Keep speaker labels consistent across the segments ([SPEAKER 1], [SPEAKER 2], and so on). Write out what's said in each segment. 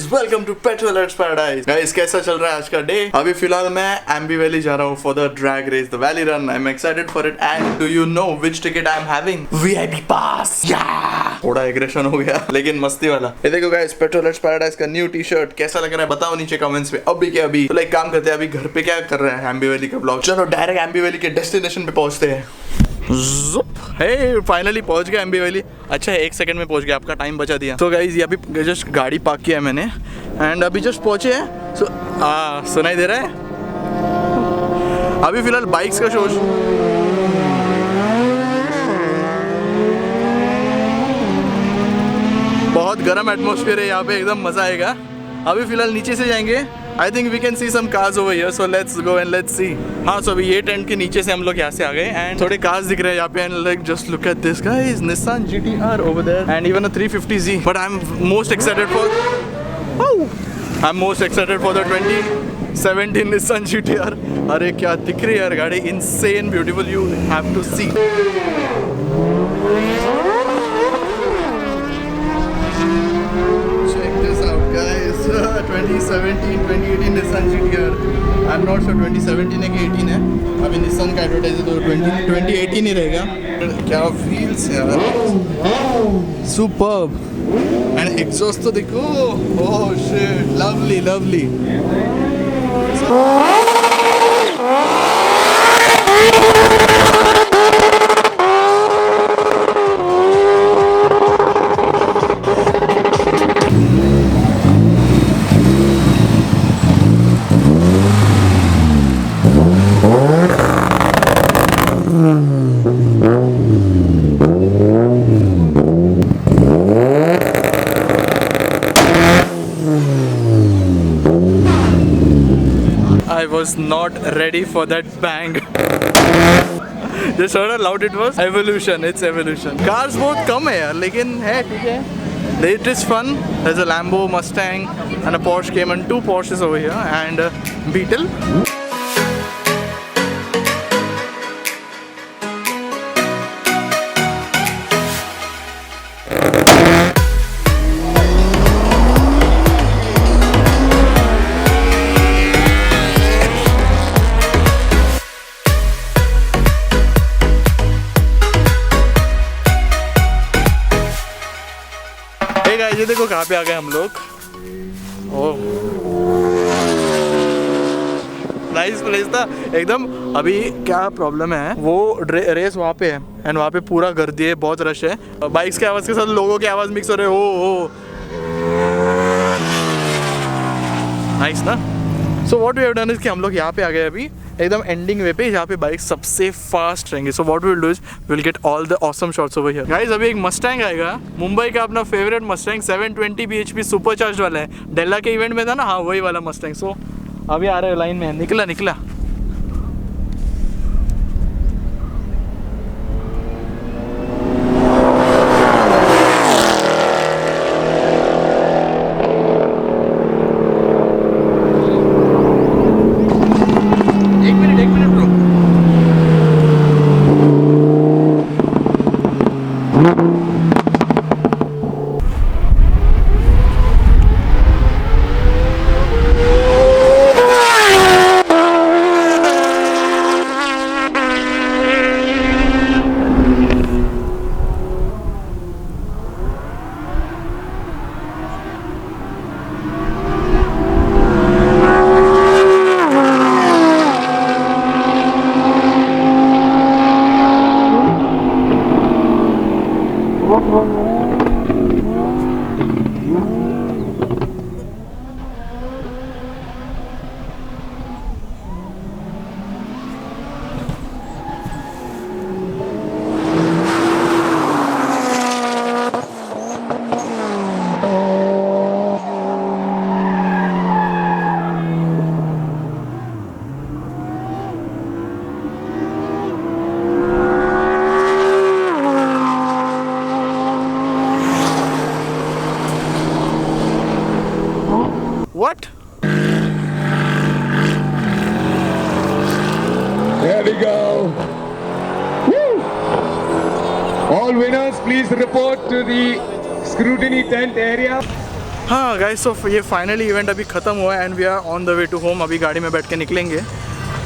[SPEAKER 1] Guys welcome to petrolers paradise. Guys कैसा चल रहा है आज का डे? अभी फिलहाल मैं एम्बी वैली जा रहा हूँ for the drag race, the valley run. I am excited for it and do you know which ticket I am having? VIP pass. थोड़ा एग्रेशन हो गया लेकिन मस्ती वाला। ये देखो गाइस पेट्रोलर्स पैराडाइज का न्यू टी शर्ट कैसा लग रहा है बताओ नीचे कमेंट्स में। अभी के अभी तो लाइक काम करते हैं, अभी घर पे क्या कर रहे हैं एम्बी वैली का ब्लॉग। चलो डायरेक्ट एम्बी वैली के डेस्टिनेशन पे पहुंचते हैं। हे फाइनली पहुंच गया एम्बी वैली। अच्छा है 1 सेकंड में पहुंच गया, आपका टाइम बचा दिया। तो गाइज यहाँ पे जस्ट गाड़ी पार्क किया है मैंने एंड अभी जस्ट पहुंचे हैं। सुनाई दे रहा है? अभी फिलहाल बाइक्स का शो। बहुत गर्म एटमॉस्फेयर है यहाँ पे, एकदम मजा आएगा। अभी फिलहाल नीचे से जाएंगे। I think we can see some cars over here, so let's go and let's see. हाँ सो अभी ये टेंट के नीचे से हम लोग यहाँ से आ गए एंड थोड़े कार्स दिख रहे हैं यहाँ पे and like just look at this guys, Nissan GTR over there and even a 350Z. But I'm most excited for the 2017 Nissan GTR. अरे क्या दिख रही है यार गाड़ी, insane beautiful, you have to see. Check this out guys, 2017-2018 Nissan GTR. I'm not sure 2017 है कि 18 है, अभी Nissan का एडवर्टाइज तो 2018 ही रहेगा। क्या फील्स यार, सुपर्ब। एंड एग्जॉस्ट तो देखो, oh shit, lovely lovely. I was not ready for that bang. Just heard how loud it was. Evolution, it's evolution. Cars बहुत कम है यार, लेकिन है ठीक है. It is fun. There's a Lambo, Mustang, and a Porsche Cayman. 2 Porsches over here and a Beetle. ये देखो कहाँ पे आ गए हम लोग। ओह नाइस प्लेस था एकदम। अभी क्या प्रॉब्लम है, वो रेस वहाँ पे है एंड वहाँ पे पूरा गर्दी है, बहुत रश है। बाइक्स के आवाज़ के साथ लोगों की आवाज़ मिक्स हो रहे हो। नाइस ना। So what we have done is कि हम लोग यहाँ पे आ गए अभी एकदम एंडिंग वे पे, जहाँ पे बाइक सबसे फास्ट रहेंगे। So what we will do is will get all the awesome shots over here. Guys अभी एक मस्टैंग आएगा, मुंबई का अपना फेवरेट मस्टैंग, 720 bhp सुपरचार्ज वाला है। डेल्ला के इवेंट में था ना, हाँ वही वाला मस्टैंग। सो अभी आ रहे हो लाइन में, निकला। What?
[SPEAKER 2] There we go. Woo! All winners, please report to the scrutiny tent area.
[SPEAKER 1] हाँ गाइस, सो ये फाइनली इवेंट अभी ख़त्म हुआ है and we are on the way to home. अभी गाड़ी में बैठ के निकलेंगे।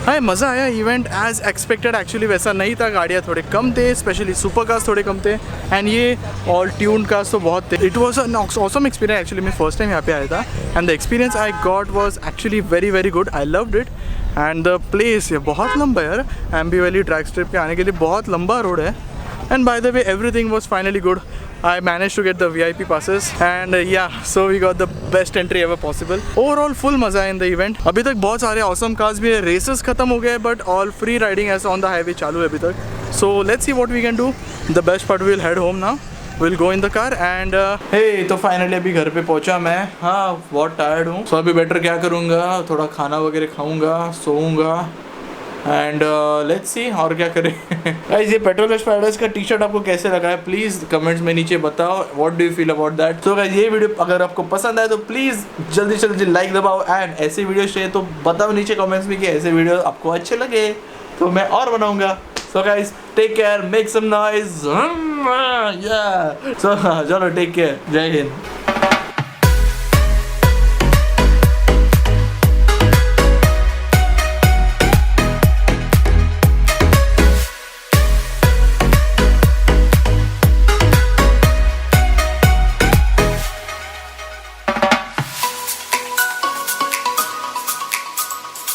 [SPEAKER 1] हाँ मज़ा आया। इवेंट एज एक्सपेक्टेड एक्चुअली वैसा नहीं था। गाड़ियाँ थोड़े कम थे, स्पेशली सुपर कार्स थोड़े कम थे एंड ये ऑल ट्यून कार्स तो बहुत थे। It was an awesome experience. Actually मैं फर्स्ट टाइम यहाँ पे आया था and the experience I got was actually very very good. I loved it and the place, ये बहुत लंबा है यार। एम्बी वैली ड्रैग स्ट्रिप पे आने के लिए बहुत लंबा रोड है। And by the way, everything was finally good. I managed to get the VIP passes and yeah, so we got the best entry ever possible. Overall full मजा है in the event. अभी तक बहुत सारे awesome cars भी है। Races खत्म हो गए but all free riding as on the highway चालू है अभी तक. So let's see what we can do. The best part, we'll head home now. We'll go in the car and hey, तो फाइनली अभी घर पे पहुंचा मैं। हाँ बहुत टायर्ड हूँ। So अभी बेटर क्या करूँगा, थोड़ा खाना वगैरह खाऊँगा, सोऊंगा एंड लेट्स सी और क्या करें। गाइस, ये पेट्रोलर्स पैराडाइज का टी शर्ट आपको कैसे लगा है प्लीज़ कमेंट्स में नीचे बताओ। What do you feel about that. तो गाइस, ये वीडियो अगर आपको पसंद आए तो प्लीज़ जल्दी से जल्दी लाइक दबाओ एंड ऐसे वीडियो चाहिए तो बताओ नीचे कमेंट्स में कि ऐसे वीडियो आपको अच्छे लगे तो मैं और बनाऊंगा। So guys, take care, make some noise. So चलो टेक केयर, जय हिंद।